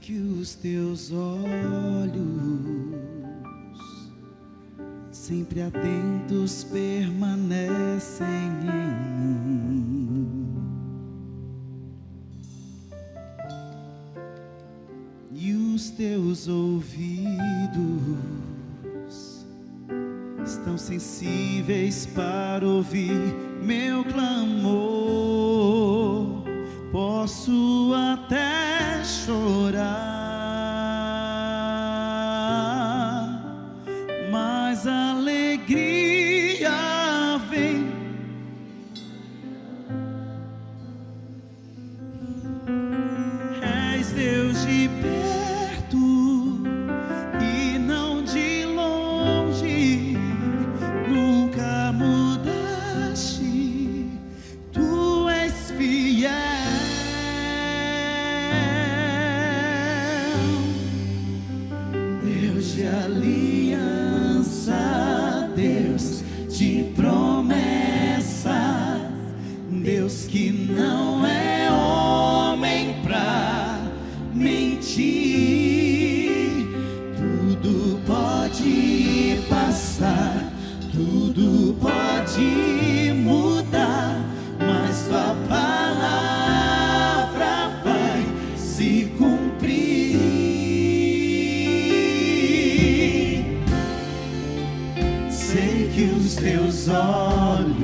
que os teus olhos, sempre atentos, permanecem em mim, e os teus ouvidos estão sensíveis para ouvir meu clamor. Posso até chorar, mas a alegria vem. És Deus de perto e não de longe, nunca mudaste, tu és fiel. Deus de aliança, Deus de promessa, Deus que não é homem pra mentir. Tudo pode passar, tudo pode mudar, mas tua palavra vai se cumprir. Sei que os teus olhos,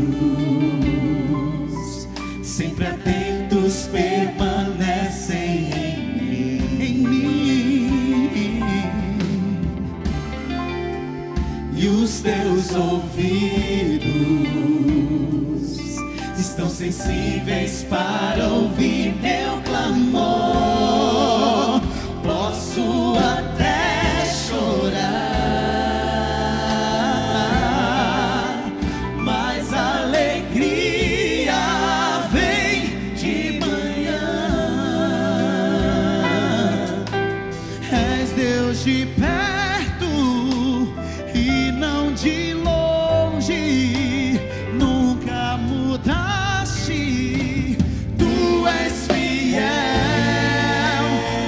sempre atentos, permanecem em mim, e os teus ouvidos estão sensíveis para ouvir meu clamor. Posso até chorar, mas a alegria vem de manhã. És Deus de perto e não de longe, nunca mudaste, tu és fiel,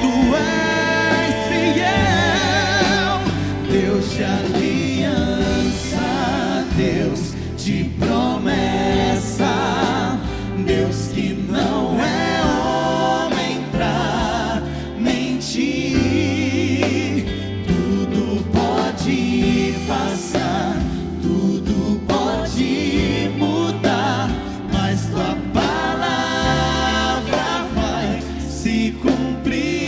tu és fiel. Deus de aliança, Deus de promessa, Deus que não é homem pra mentir. Tudo pode passar, tudo pode mudar, mas tua palavra vai se cumprir.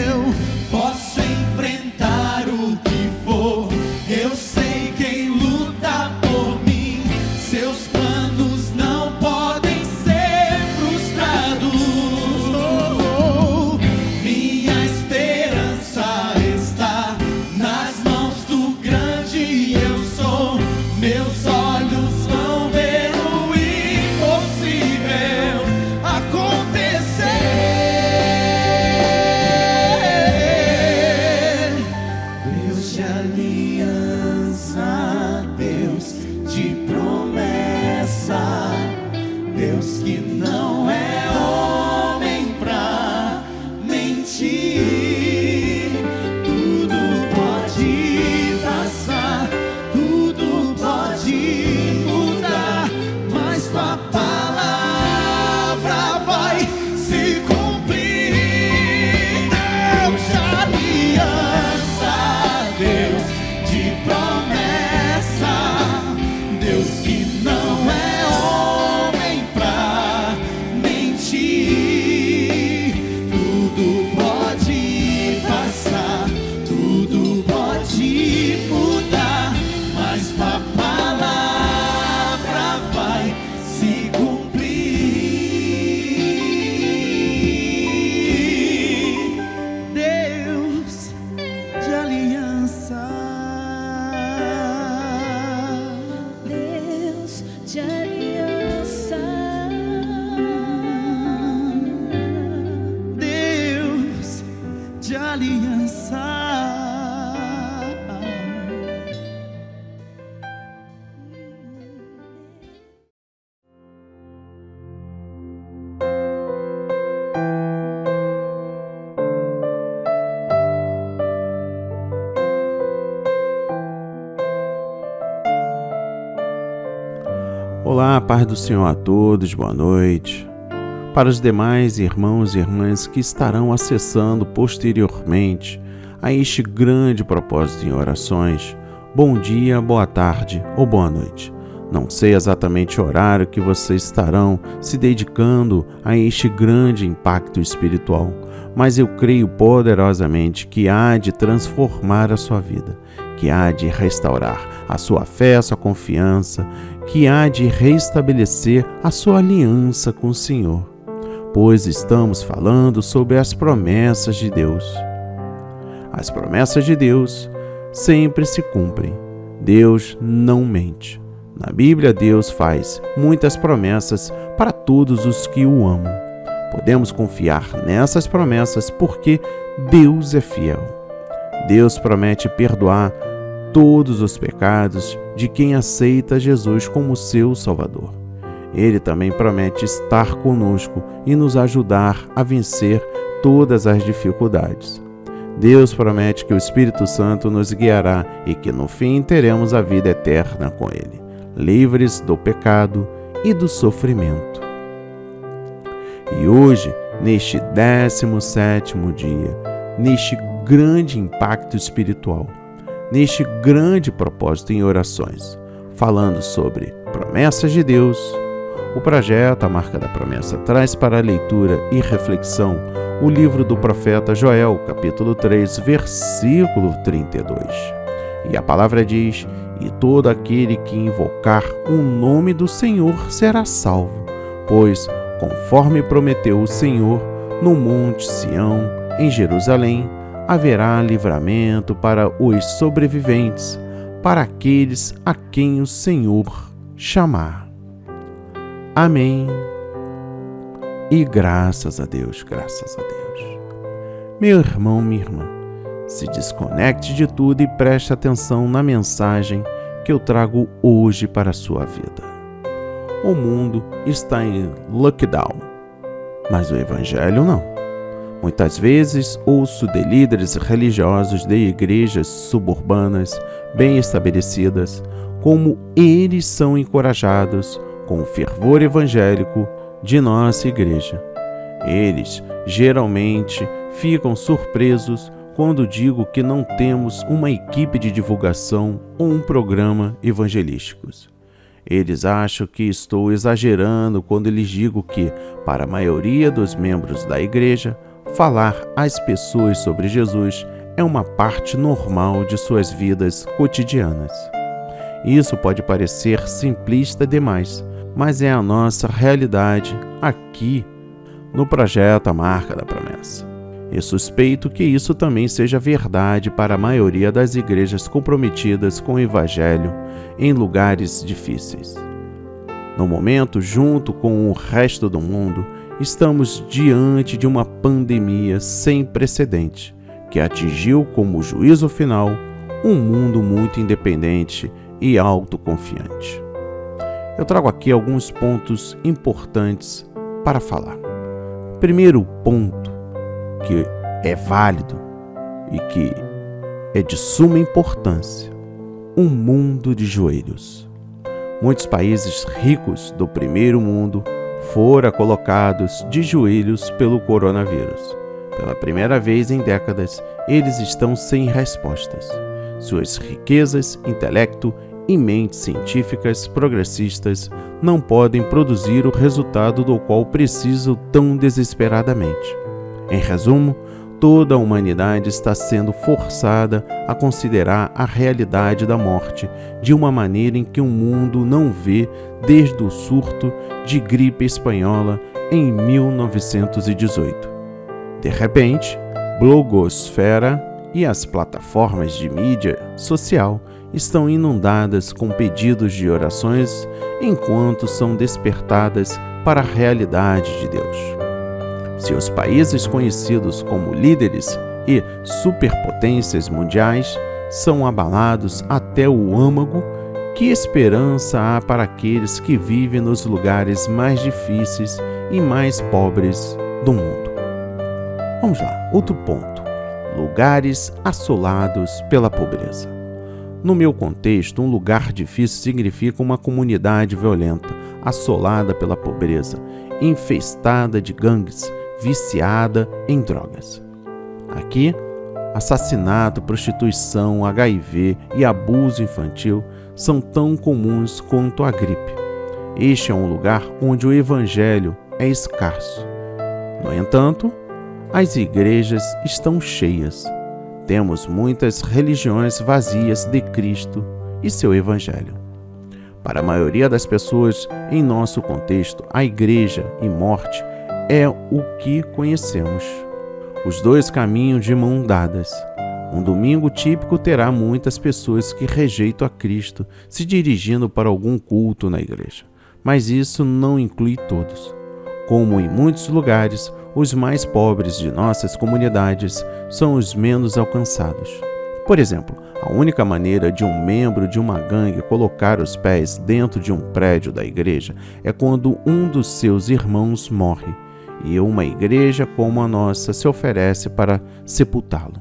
Eu posso enfrentar o que for, eu sei quem luta por mim. Seus planos não podem ser frustrados. Minha esperança está nas mãos do grande eu sou. Meus olhos vão ver o impossível acontecer. Deus de aliança, Deus de promessa, Deus que não é homem pra mentir. Tudo pode passar, tudo pode mudar, mas tua palavra vai se cumprir. Deus de aliança, Deus de promessa, Deus que não é homem pra mentir. Tudo pode passar, tudo pode mudar, mas tua palavra vai se cumprir. Deus de aliança, Deus de aliança, Deus de aliança. Olá, paz do Senhor a todos, boa noite. Para os demais irmãos e irmãs que estarão acessando posteriormente a este grande propósito em orações, bom dia, boa tarde ou boa noite. Não sei exatamente o horário que vocês estarão se dedicando a este grande impacto espiritual, mas eu creio poderosamente que há de transformar a sua vida, que há de restaurar a sua fé, a sua confiança, que há de restabelecer a sua aliança com o Senhor, pois estamos falando sobre as promessas de Deus. As promessas de Deus sempre se cumprem. Deus não mente. Na Bíblia, Deus faz muitas promessas para todos os que o amam. Podemos confiar nessas promessas porque Deus é fiel. Deus promete perdoar todos os pecados de quem aceita Jesus como seu Salvador. Ele também promete estar conosco e nos ajudar a vencer todas as dificuldades. Deus promete que o Espírito Santo nos guiará e que no fim teremos a vida eterna com Ele, livres do pecado e do sofrimento. E hoje, neste 17º dia, neste grande impacto espiritual, neste grande propósito em orações, falando sobre promessas de Deus, o projeto A Marca da Promessa traz para a leitura e reflexão o livro do profeta Joel, capítulo 3, versículo 32. E a palavra diz: "E todo aquele que invocar o nome do Senhor será salvo, pois, conforme prometeu o Senhor, no monte Sião, em Jerusalém, haverá livramento para os sobreviventes, para aqueles a quem o Senhor chamar." Amém. E graças a Deus, graças a Deus. Meu irmão, minha irmã, se desconecte de tudo e preste atenção na mensagem que eu trago hoje para a sua vida. O mundo está em lockdown, mas o Evangelho não. Muitas vezes ouço de líderes religiosos de igrejas suburbanas bem estabelecidas como eles são encorajados com o fervor evangélico de nossa igreja. Eles geralmente ficam surpresos quando digo que não temos uma equipe de divulgação ou um programa evangelístico. Eles acham que estou exagerando quando lhes digo que, para a maioria dos membros da igreja, falar às pessoas sobre Jesus é uma parte normal de suas vidas cotidianas. Isso pode parecer simplista demais, mas é a nossa realidade aqui no projeto A Marca da Promessa. E suspeito que isso também seja verdade para a maioria das igrejas comprometidas com o Evangelho em lugares difíceis. No momento, junto com o resto do mundo, estamos diante de uma pandemia sem precedente, que atingiu como juízo final um mundo muito independente e autoconfiante. Eu trago aqui alguns pontos importantes para falar. Primeiro ponto que é válido e que é de suma importância: um mundo de joelhos. Muitos países ricos do primeiro mundo foram colocados de joelhos pelo coronavírus. Pela primeira vez em décadas, eles estão sem respostas. Suas riquezas, intelecto e mentes científicas progressistas não podem produzir o resultado do qual precisam tão desesperadamente. Em resumo, toda a humanidade está sendo forçada a considerar a realidade da morte de uma maneira em que o mundo não vê desde o surto de gripe espanhola em 1918. De repente, blogosfera e as plataformas de mídia social estão inundadas com pedidos de orações enquanto são despertadas para a realidade de Deus. Se os países conhecidos como líderes e superpotências mundiais são abalados até o âmago, que esperança há para aqueles que vivem nos lugares mais difíceis e mais pobres do mundo? Vamos lá, outro ponto: lugares assolados pela pobreza. No meu contexto, um lugar difícil significa uma comunidade violenta, assolada pela pobreza, infestada de gangues, viciada em drogas. Aqui, assassinato, prostituição, HIV e abuso infantil são tão comuns quanto a gripe. Este é um lugar onde o evangelho é escasso. No entanto, as igrejas estão cheias. Temos muitas religiões vazias de Cristo e seu evangelho. Para a maioria das pessoas em nosso contexto, a igreja e morte é o que conhecemos. Os dois caminham de mão dadas. Um domingo típico terá muitas pessoas que rejeitam a Cristo se dirigindo para algum culto na igreja. Mas isso não inclui todos. Como em muitos lugares, os mais pobres de nossas comunidades são os menos alcançados. Por exemplo, a única maneira de um membro de uma gangue colocar os pés dentro de um prédio da igreja é quando um dos seus irmãos morre, e uma igreja como a nossa se oferece para sepultá-lo.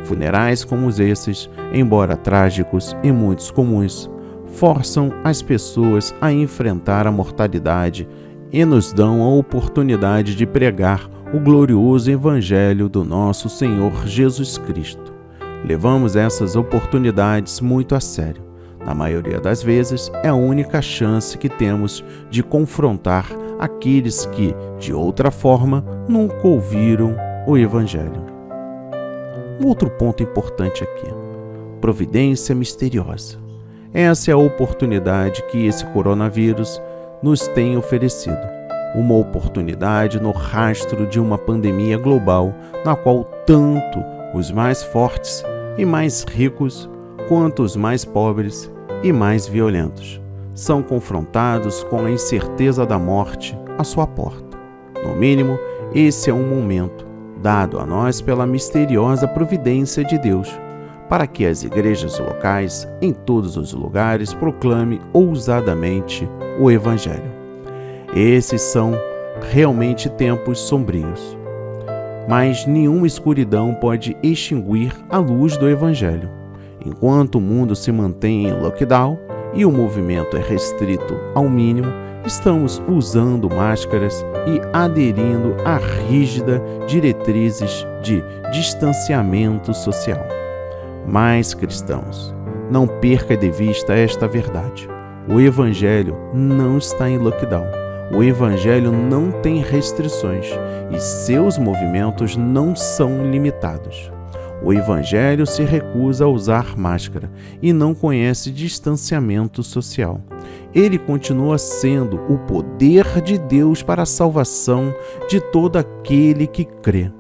Funerais como esses, embora trágicos e muitos comuns, forçam as pessoas a enfrentar a mortalidade e nos dão a oportunidade de pregar o glorioso Evangelho do nosso Senhor Jesus Cristo. Levamos essas oportunidades muito a sério. Na maioria das vezes, é a única chance que temos de confrontar aqueles que, de outra forma, nunca ouviram o Evangelho. Um outro ponto importante aqui: providência misteriosa. Essa é a oportunidade que esse coronavírus nos tem oferecido. Uma oportunidade no rastro de uma pandemia global, na qual tanto os mais fortes e mais ricos, quanto os mais pobres e mais violentos são confrontados com a incerteza da morte à sua porta. No mínimo, esse é um momento dado a nós pela misteriosa providência de Deus, para que as igrejas locais, em todos os lugares, proclamem ousadamente o Evangelho. Esses são realmente tempos sombrios, mas nenhuma escuridão pode extinguir a luz do Evangelho. Enquanto o mundo se mantém em lockdown e o movimento é restrito ao mínimo, estamos usando máscaras e aderindo a rígidas diretrizes de distanciamento social. Mas, cristãos, não perca de vista esta verdade. O Evangelho não está em lockdown. O Evangelho não tem restrições e seus movimentos não são limitados. O Evangelho se recusa a usar máscara e não conhece distanciamento social. Ele continua sendo o poder de Deus para a salvação de todo aquele que crê.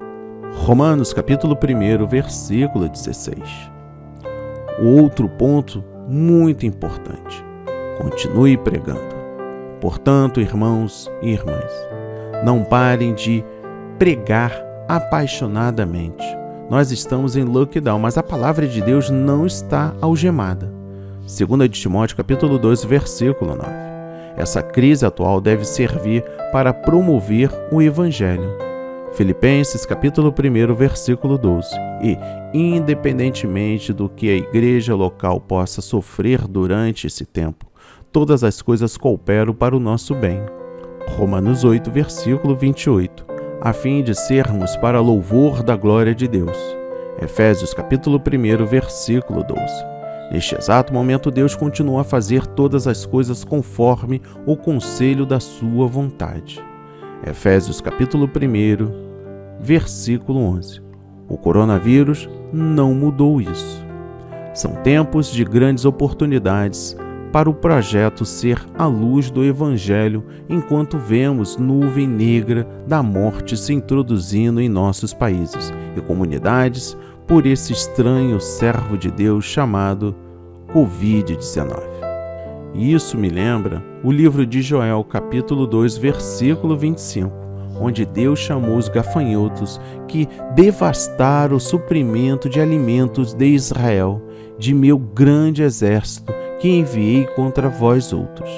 Romanos capítulo 1, versículo 16. O outro ponto muito importante: continue pregando. Portanto, irmãos e irmãs, não parem de pregar apaixonadamente. Nós estamos em lockdown, mas a palavra de Deus não está algemada. 2 Timóteo capítulo 2, versículo 9. Essa crise atual deve servir para promover o Evangelho. Filipenses capítulo 1, versículo 12. E, independentemente do que a igreja local possa sofrer durante esse tempo, todas as coisas cooperam para o nosso bem. Romanos 8, versículo 28. A fim de sermos para louvor da glória de Deus. Efésios capítulo 1, versículo 12. Neste exato momento, Deus continua a fazer todas as coisas conforme o conselho da sua vontade. Efésios capítulo 1, versículo 11. O coronavírus não mudou isso. São tempos de grandes oportunidades para o projeto ser a luz do Evangelho, enquanto vemos nuvem negra da morte se introduzindo em nossos países e comunidades por esse estranho servo de Deus chamado Covid-19. Isso me lembra o livro de Joel, capítulo 2, versículo 25, onde Deus chamou os gafanhotos que devastaram o suprimento de alimentos de Israel, de meu grande exército, que enviei contra vós outros.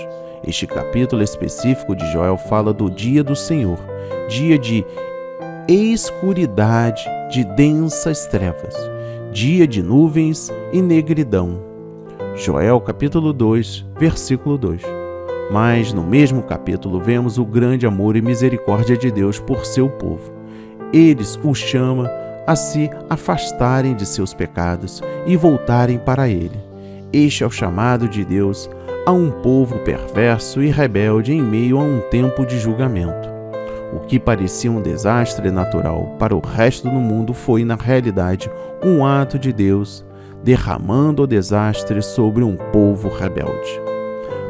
Este capítulo específico de Joel fala do dia do Senhor, dia de escuridade, de densas trevas, dia de nuvens e negridão, Joel capítulo 2, versículo 2. Mas no mesmo capítulo vemos o grande amor e misericórdia de Deus por seu povo. Eles o chama a se afastarem de seus pecados e voltarem para ele. Este é o chamado de Deus a um povo perverso e rebelde em meio a um tempo de julgamento. O que parecia um desastre natural para o resto do mundo foi, na realidade, um ato de Deus derramando o desastre sobre um povo rebelde.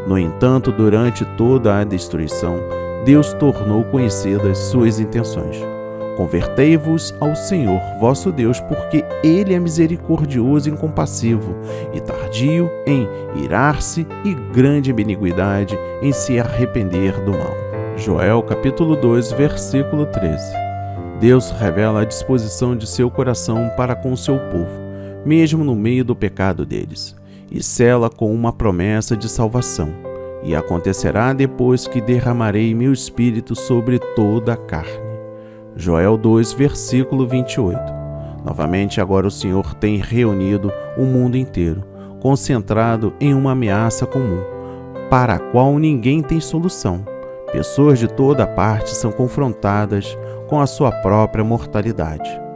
No entanto, durante toda a destruição, Deus tornou conhecidas suas intenções. Convertei-vos ao Senhor vosso Deus, porque Ele é misericordioso e compassivo, e tardio em irar-se e grande benigüidade em se arrepender do mal. Joel capítulo 2, versículo 13. Deus revela a disposição de seu coração para com seu povo, mesmo no meio do pecado deles, e sela com uma promessa de salvação. E acontecerá depois que derramarei meu espírito sobre toda a carne. Joel 2, versículo 28. Novamente, agora o Senhor tem reunido o mundo inteiro, concentrado em uma ameaça comum, para a qual ninguém tem solução. Pessoas de toda parte são confrontadas com a sua própria mortalidade.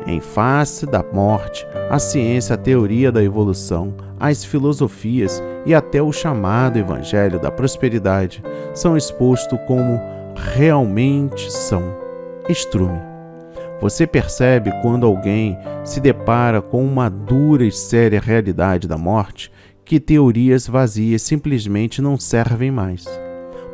Em face da morte, a ciência, a teoria da evolução, as filosofias e até o chamado Evangelho da Prosperidade são expostos como realmente são. Estrume. Você percebe quando alguém se depara com uma dura e séria realidade da morte que teorias vazias simplesmente não servem mais.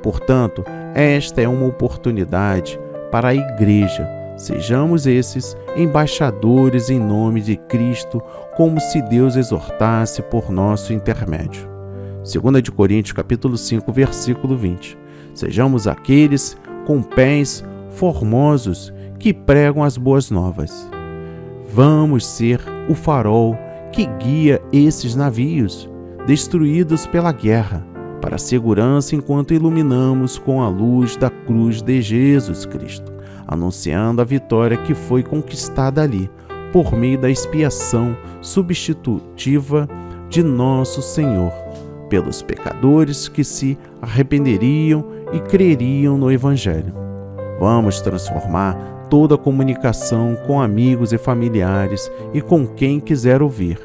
Portanto, esta é uma oportunidade para a Igreja. Sejamos esses embaixadores em nome de Cristo, como se Deus exortasse por nosso intermédio. 2 de Coríntios capítulo 5, versículo 20. Sejamos aqueles com pés formosos que pregam as boas novas. Vamos ser o farol que guia esses navios, destruídos pela guerra, para a segurança enquanto iluminamos com a luz da cruz de Jesus Cristo, anunciando a vitória que foi conquistada ali, por meio da expiação substitutiva de nosso Senhor, pelos pecadores que se arrependeriam e creriam no Evangelho. Vamos transformar toda a comunicação com amigos e familiares e com quem quiser ouvir,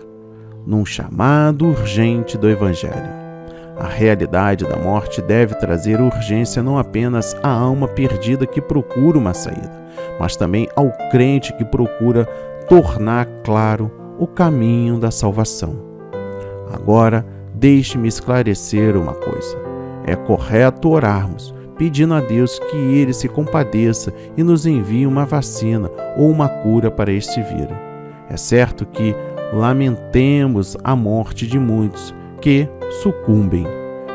num chamado urgente do Evangelho. A realidade da morte deve trazer urgência não apenas à alma perdida que procura uma saída, mas também ao crente que procura tornar claro o caminho da salvação. Agora, deixe-me esclarecer uma coisa. É correto orarmos, pedindo a Deus que Ele se compadeça e nos envie uma vacina ou uma cura para este vírus. É certo que lamentemos a morte de muitos que sucumbem.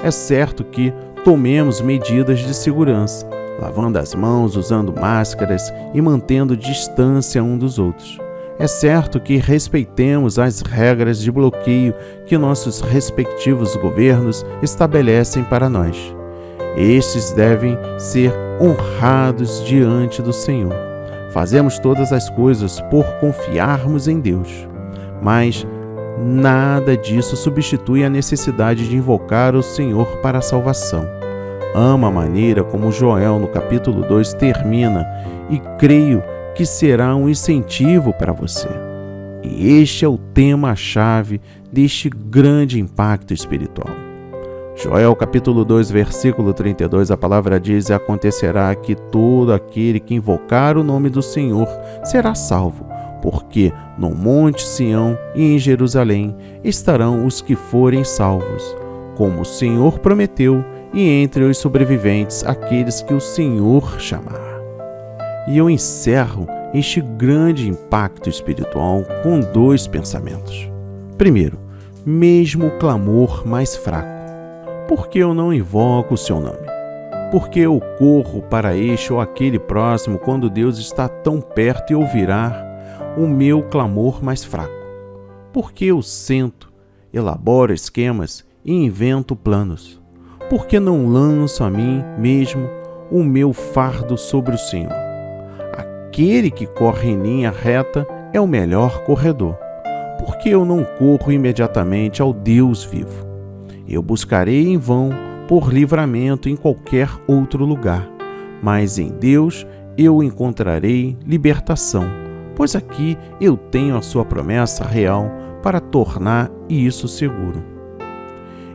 É certo que tomemos medidas de segurança, lavando as mãos, usando máscaras e mantendo distância um dos outros. É certo que respeitemos as regras de bloqueio que nossos respectivos governos estabelecem para nós. Estes devem ser honrados diante do Senhor. Fazemos todas as coisas por confiarmos em Deus, mas nada disso substitui a necessidade de invocar o Senhor para a salvação. Amo a maneira como Joel, no capítulo 2, termina e creio que será um incentivo para você. E este é o tema-chave deste grande impacto espiritual. Joel capítulo 2, versículo 32, a palavra diz: acontecerá que todo aquele que invocar o nome do Senhor será salvo, porque no monte Sião e em Jerusalém estarão os que forem salvos, como o Senhor prometeu, e entre os sobreviventes aqueles que o Senhor chamar. E eu encerro este grande impacto espiritual com dois pensamentos. Primeiro, mesmo o clamor mais fraco. Por que eu não invoco o seu nome? Por que eu corro para este ou aquele próximo quando Deus está tão perto e ouvirá o meu clamor mais fraco? Por que eu sento, elaboro esquemas e invento planos? Por que não lanço a mim mesmo o meu fardo sobre o Senhor? Aquele que corre em linha reta é o melhor corredor. por que eu não corro imediatamente ao Deus vivo? Eu buscarei em vão por livramento em qualquer outro lugar, mas em Deus eu encontrarei libertação, pois aqui eu tenho a sua promessa real para tornar isso seguro.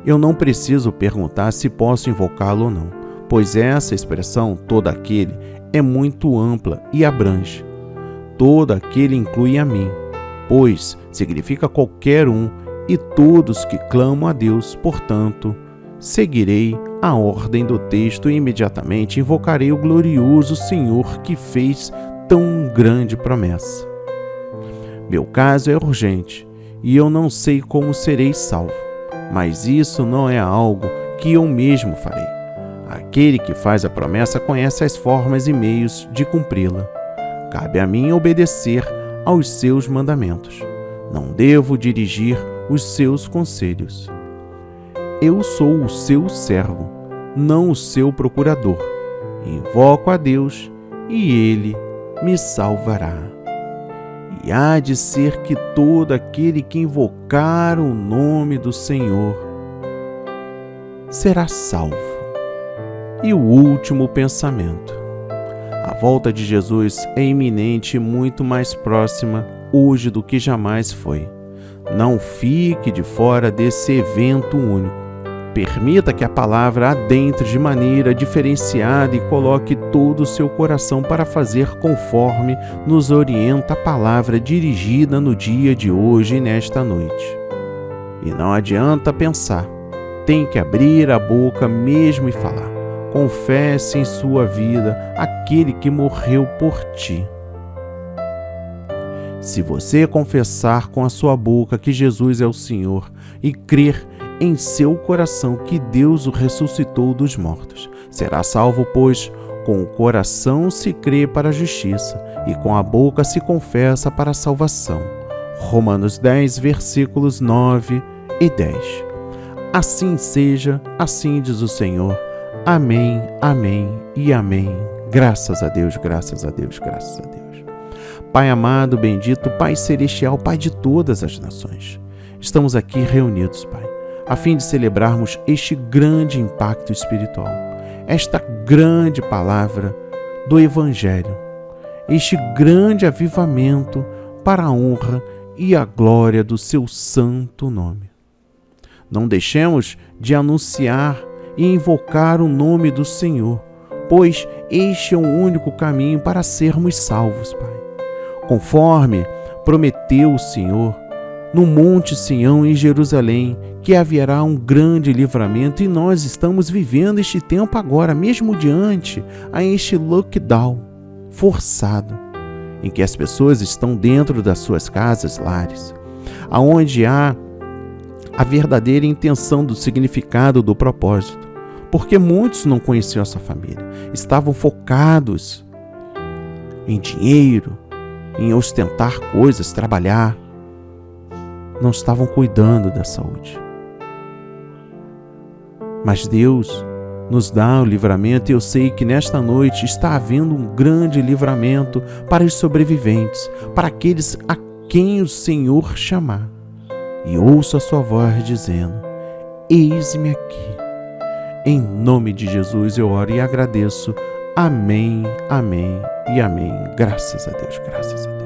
Eu não preciso perguntar se posso invocá-lo ou não, pois essa expressão, todo aquele, é muito ampla e abrange. Todo aquele inclui a mim, pois significa qualquer um e todos que clamam a Deus. Portanto, seguirei a ordem do texto e imediatamente invocarei o glorioso Senhor que fez tão grande promessa. Meu caso é urgente e eu não sei como serei salvo, mas isso não é algo que eu mesmo farei. Aquele que faz a promessa conhece as formas e meios de cumpri-la. Cabe a mim obedecer aos seus mandamentos. Não devo dirigir os seus conselhos. Eu sou o seu servo, não o seu procurador. Invoco a Deus e Ele me salvará. E há de ser que todo aquele que invocar o nome do Senhor será salvo. E o último pensamento. A volta de Jesus é iminente e muito mais próxima hoje do que jamais foi. Não fique de fora desse evento único. Permita que a palavra adentre de maneira diferenciada e coloque todo o seu coração para fazer conforme nos orienta a palavra dirigida no dia de hoje e nesta noite. E não adianta pensar, tem que abrir a boca mesmo e falar. Confesse em sua vida aquele que morreu por ti. Se você confessar com a sua boca que Jesus é o Senhor e crer em seu coração que Deus o ressuscitou dos mortos, será salvo, pois com o coração se crê para a justiça e com a boca se confessa para a salvação. Romanos 10, versículos 9 e 10. Assim seja, assim diz o Senhor. Amém, amém e amém. Graças a Deus, graças a Deus, graças a Deus. Pai amado, bendito, Pai celestial, Pai de todas as nações. Estamos aqui reunidos, Pai, a fim de celebrarmos este grande impacto espiritual, esta grande palavra do Evangelho, este grande avivamento para a honra e a glória do seu santo nome. Não deixemos de anunciar e invocar o nome do Senhor, pois este é o único caminho para sermos salvos, Pai. Conforme prometeu o Senhor, no Monte Sião em Jerusalém, que haverá um grande livramento, e nós estamos vivendo este tempo agora, mesmo diante a este lockdown forçado, em que as pessoas estão dentro das suas casas, lares, aonde há a verdadeira intenção do significado do propósito, porque muitos não conheciam a sua família, estavam focados em dinheiro, em ostentar coisas, trabalhar, não estavam cuidando da saúde. Mas Deus nos dá o livramento, e eu sei que nesta noite está havendo um grande livramento para os sobreviventes, para aqueles a quem o Senhor chamar. E ouço a sua voz dizendo: eis-me aqui. Em nome de Jesus eu oro e agradeço. Amém, amém e amém. Graças a Deus, graças a Deus.